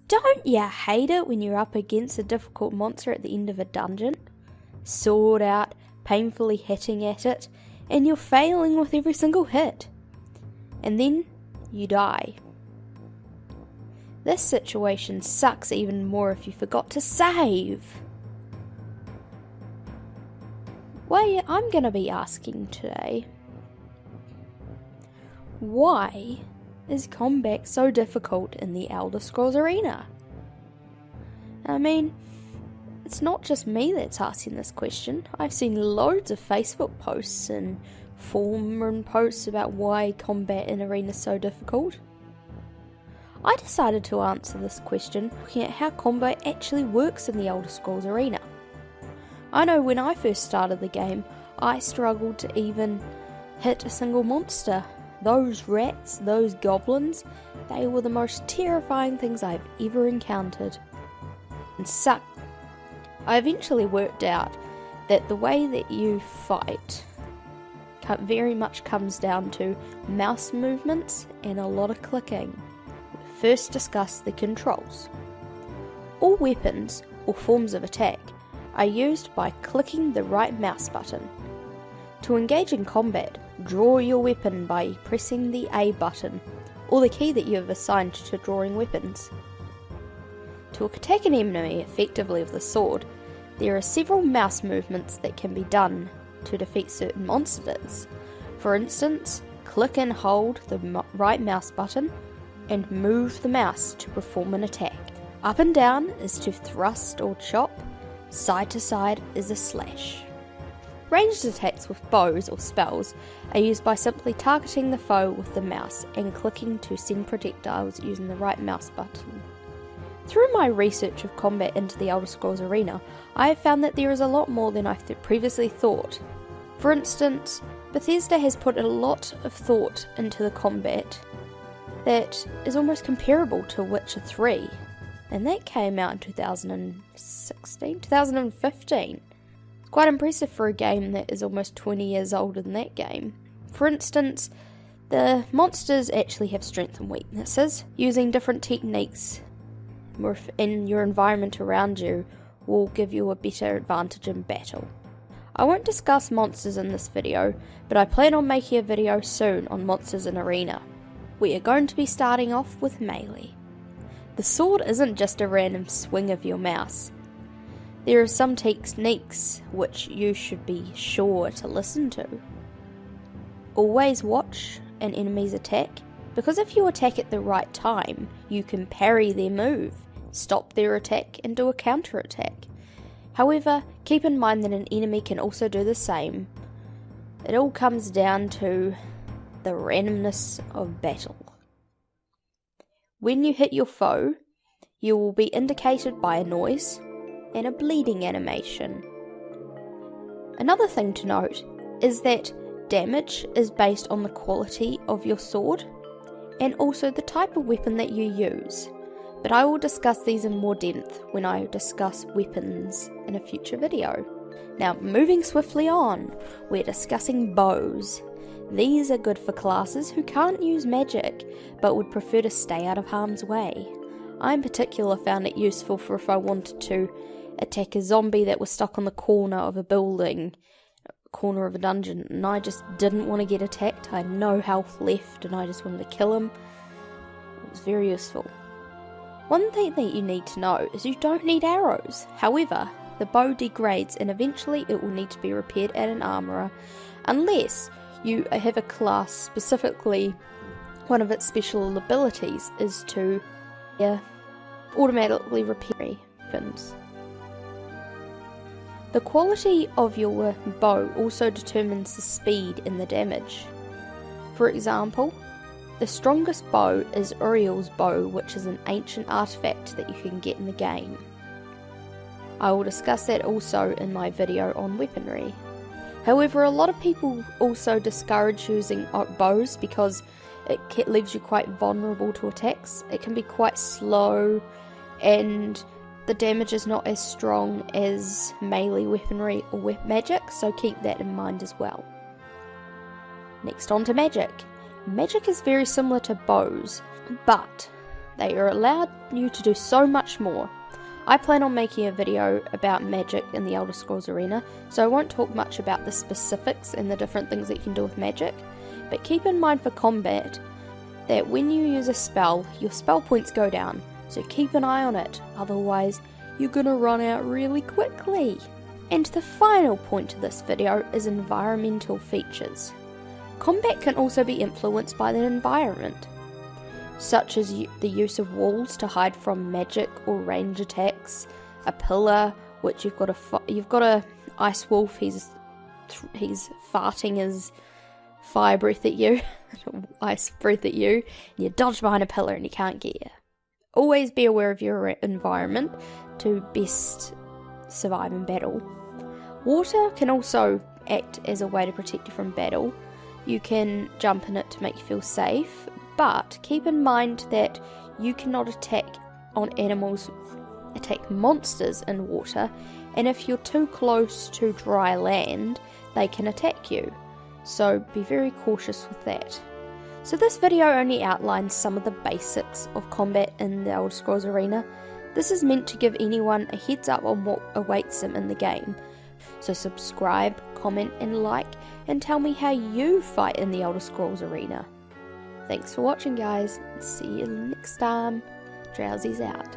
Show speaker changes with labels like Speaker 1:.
Speaker 1: Don't ya hate it when you're up against a difficult monster at the end of a dungeon? Sword out, painfully hitting at it, and you're failing with every single hit. And then you die. This situation sucks even more if you forgot to save. Well, I'm gonna be asking today, why is combat so difficult in the Elder Scrolls Arena? I mean, it's not just me that's asking this question. I've seen loads of Facebook posts and forum posts about why combat in Arena is so difficult. I decided to answer this question looking at how combat actually works in the Elder Scrolls Arena. I know when I first started the game, I struggled to even hit a single monster. Those rats, those goblins, they were the most terrifying things I've ever encountered. And so, I eventually worked out that the way that you fight very much comes down to mouse movements and a lot of clicking. We'll first discuss the controls. All weapons or forms of attack are used by clicking the right mouse button. To engage in combat, draw your weapon by pressing the A button, or the key that you have assigned to drawing weapons. To attack an enemy effectively with the sword, there are several mouse movements that can be done to defeat certain monsters. For instance, click and hold the right mouse button and move the mouse to perform an attack. Up and down is to thrust or chop, side to side is a slash. Ranged attacks with bows or spells are used by simply targeting the foe with the mouse and clicking to send projectiles using the right mouse button. Through my research of combat into the Elder Scrolls Arena, I have found that there is a lot more than I previously thought. For instance, Bethesda has put a lot of thought into the combat that is almost comparable to Witcher 3, and that came out in 2015. It's quite impressive for a game that is almost 20 years older than that game. For instance, the monsters actually have strengths and weaknesses. Using different techniques in your environment around you will give you a better advantage in battle. I won't discuss monsters in this video, but I plan on making a video soon on monsters in Arena. We are going to be starting off with melee. The sword isn't just a random swing of your mouse. There are some techniques which you should be sure to listen to. Always watch an enemy's attack, because if you attack at the right time, you can parry their move, stop their attack and do a counter attack. However, keep in mind that an enemy can also do the same. It all comes down to the randomness of battle. When you hit your foe, you will be indicated by a noise and a bleeding animation. Another thing to note is that damage is based on the quality of your sword and also the type of weapon that you use, but I will discuss these in more depth when I discuss weapons in a future video. Now, moving swiftly on, we're discussing bows. These are good for classes who can't use magic but would prefer to stay out of harm's way. I in particular found it useful for if I wanted to attack a zombie that was stuck on the corner of a building, corner of a dungeon, and I just didn't want to get attacked. I had no health left and I just wanted to kill him. It was very useful. One thing that you need to know is you don't need arrows. However, the bow degrades and eventually it will need to be repaired at an armourer unless you have a class, specifically one of its special abilities is to automatically repair weapons. The quality of your bow also determines the speed and the damage. For example, the strongest bow is Uriel's bow, which is an ancient artifact that you can get in the game. I will discuss that also in my video on weaponry. However, a lot of people also discourage using bows because it leaves you quite vulnerable to attacks. It can be quite slow and the damage is not as strong as melee weaponry or magic, so keep that in mind as well. Next on to magic. Magic is very similar to bows, but They are allowed you to do so much more. I plan on making a video about magic in the Elder Scrolls Arena, so I won't talk much about the specifics and the different things that you can do with magic, but keep in mind for combat that when you use a spell, your spell points go down, so keep an eye on it, otherwise you're gonna run out really quickly. And the final point of this video is environmental features. Combat can also be influenced by the environment, such as the use of walls to hide from magic or range attacks, a pillar, which you've got a ice wolf, he's farting his fire breath at you, ice breath at you, and you dodge behind a pillar and he can't get you. Always be aware of your environment to best survive in battle. Water can also act as a way to protect you from battle. You can jump in it to make you feel safe, but keep in mind that you cannot attack monsters in water, and if you're too close to dry land, they can attack you. So be very cautious with that. So this video only outlines some of the basics of combat in the Elder Scrolls Arena. This is meant to give anyone a heads up on what awaits them in the game. So subscribe, comment and like, and tell me how you fight in the Elder Scrolls Arena. Thanks for watching guys, see you next time. Drowsy's out.